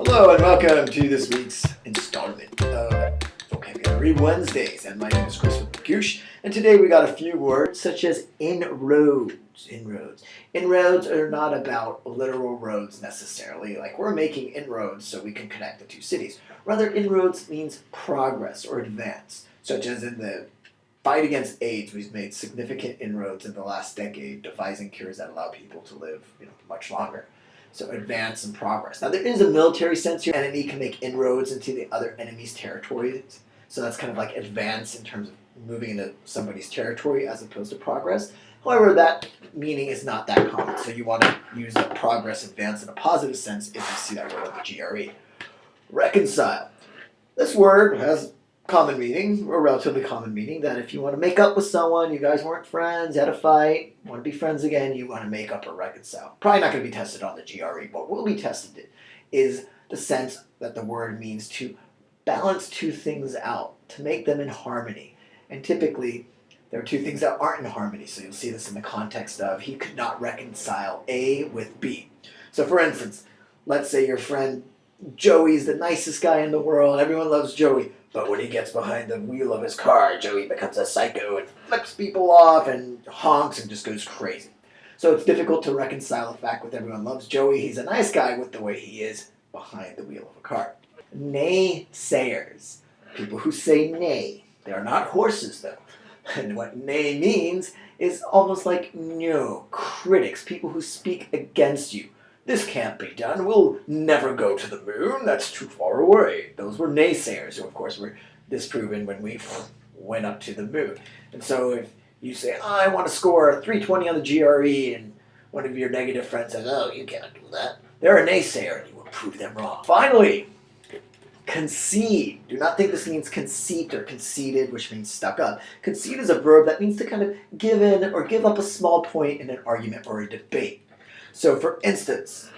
Hello and welcome to this week's installment of Vocabulary Wednesdays. And my name is Chris with Magoosh. And today we got a few words such as inroads. Inroads are not about literal roads necessarily. Like we're making inroads so we can connect the two cities. Rather, inroads means progress or advance, such as in the fight against AIDS. We've made significant inroads in the last decade, devising cures that allow people to live much longer. So advance and progress. Now there is a military sense here. An enemy can make inroads into the other enemy's territories. So that's kind of like advance in terms of moving into somebody's territory as opposed to progress. However, that meaning is not that common. So you want to use the progress, advance in a positive sense if you see that word on the GRE. Reconcile. This word has common meaning, or relatively common meaning, that if you want to make up with someone, you guys weren't friends, you had a fight, want to be friends again, you want to make up or reconcile. Probably not going to be tested on the GRE, but what will be tested is the sense that the word means to balance two things out, to make them in harmony. And typically, there are two things that aren't in harmony, so you'll see this in the context of he could not reconcile A with B. So for instance, let's say your friend Joey's the nicest guy in the world, everyone loves Joey, but when he gets behind the wheel of his car, Joey becomes a psycho and flips people off and honks and just goes crazy. So it's difficult to reconcile the fact that everyone loves Joey, he's a nice guy, with the way he is behind the wheel of a car. Naysayers, people who say nay. They are not horses though. And what nay means is almost like no, critics, people who speak against you. This can't be done. We'll never go to the moon. That's too far away. Those were naysayers who, of course, were disproven when we went up to the moon. And so if you say, I want to score a 320 on the GRE, and one of your negative friends says, oh, you can't do that, they're a naysayer, and you will prove them wrong. Finally, concede. Do not think this means conceit or conceited, which means stuck up. Concede is a verb that means to kind of give in or give up a small point in an argument or a debate. So for instance,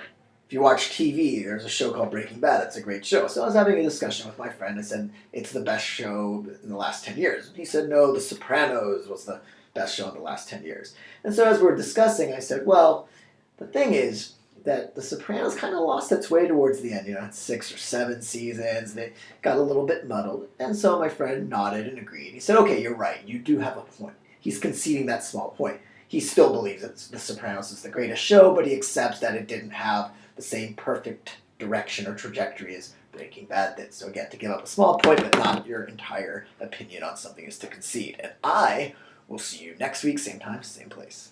if you watch TV, there's a show called Breaking Bad. It's a great show. So I was having a discussion with my friend. I said, it's the best show in the last 10 years. He said, no, The Sopranos was the best show in the last 10 years. And so as we were discussing, I said, well, the thing is that The Sopranos kind of lost its way towards the end. It's 6 or 7 seasons. They got a little bit muddled. And so my friend nodded and agreed. He said, okay, you're right. You do have a point. He's conceding that small point. He still believes that The Sopranos is the greatest show, but he accepts that it didn't have the same perfect direction or trajectory as Breaking Bad did. So again, to give up a small point, but not your entire opinion on something, is to concede. And I will see you next week, same time, same place.